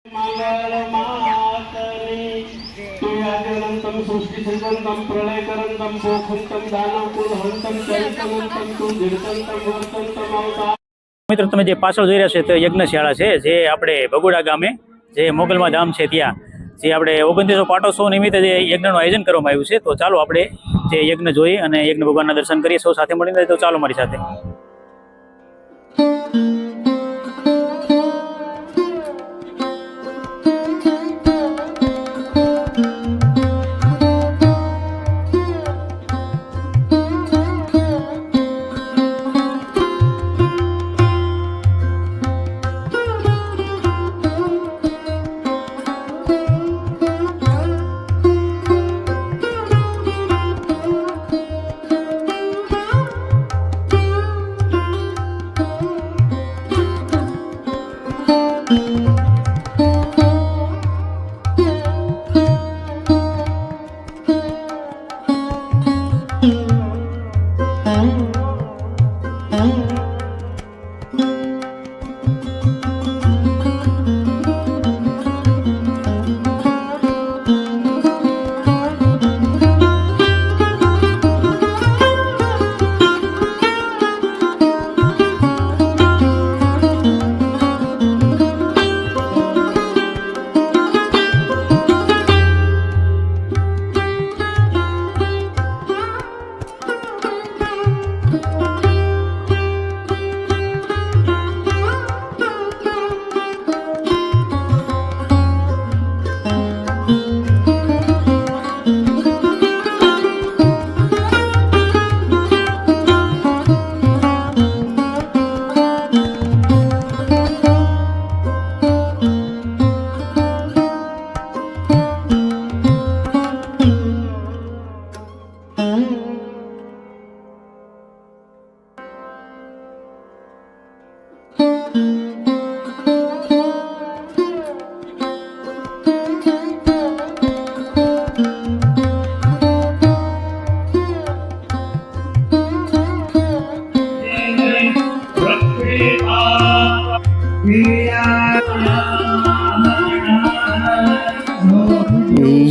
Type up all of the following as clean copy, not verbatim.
મિત્રો તમે જે પાછળ જોઈ રહ્યા છે તો યજ્ઞશાળા છે જે આપણે ભગોડા ગામે જે મોગલમાં ધામ છે ત્યાં જે આપણે 29 પાટોત્સવ નિમિત્તે જે યજ્ઞનું આયોજન કરવામાં આવ્યું છે. તો ચાલો આપણે જે યજ્ઞ જોઈએ અને યજ્ઞ ભગવાનના દર્શન કરીએ સૌ સાથે મળીને. તો ચાલો મારી સાથે.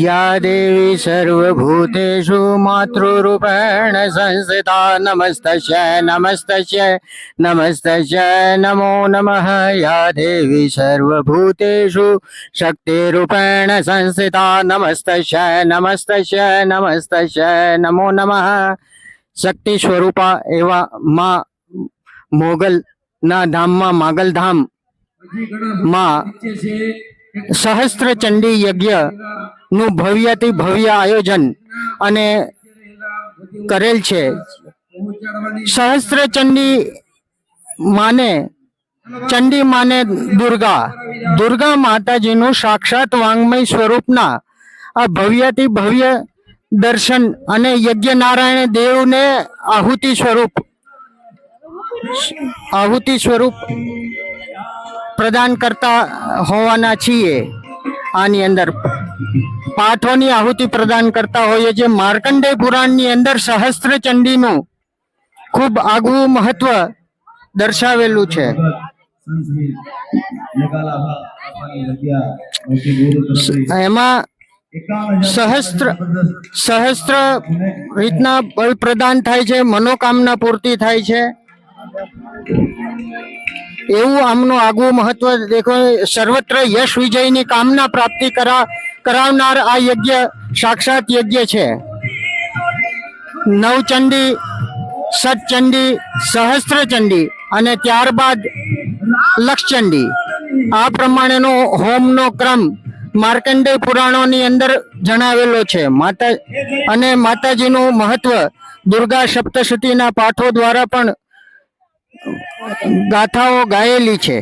या देवी सर्वभूतेषु मातृरूपेण संस्थिता नमस्तस्यै नमस्तस्यै नमस्तस्यै नमो नमः. या देवी सर्वभूतेषु शक्तिरूपेण संस्थिता नमस्तस्यै नमस्तस्यै नमस्तस्यै नमो नमः. शक्ति स्वरूपा एवा मां मोगल ना धाम में मागलधाम मां सहस्त्र चंडी यज्ञ નું ભવ્યથી ભવ્ય આયોજન અને કરેલ છે. સહસ્ત્ર ચંડી માને દુર્ગા માતાજીનું સાક્ષાત વાંગમય સ્વરૂપના આ ભવ્યથી ભવ્ય દર્શન અને યજ્ઞ નારાયણ દેવને આહુતિ સ્વરૂપ પ્રદાન કરતા હોવાના છીએ. આની અંદર પાઠોની આહુતિ પ્રદાન કરતા હોઈએ છીએ. માર્કંડેય પુરાણની અંદર સહસ્ત્ર ચંડીનું ખૂબ આગવું મહત્વ દર્શાવેલું છે. એમાં સહસ્ત્ર રીતના બળ પ્રદાન થાય છે, મનોકામના પૂર્તિ થાય છે. એવું આમનું આગવું મહત્વ દેખો. સર્વત્ર યશ વિજયની કામના પ્રાપ્તિ કરાવનાર આ યજ્ઞ સાક્ષાત યજ્ઞ છે. નવચંડી, સતચંડી, સહસ્ત્રચંડી અને ત્યારબાદ લક્ષચંડી આ પ્રમાણેનો હોમનો ક્રમ માર્કંડેય પુરાણોની અંદર જણાવેલો છે. માતાજીનું મહત્વ દુર્ગા સપ્તશતીના પાઠો દ્વારા પણ ગાથાઓ ગાયેલી છે.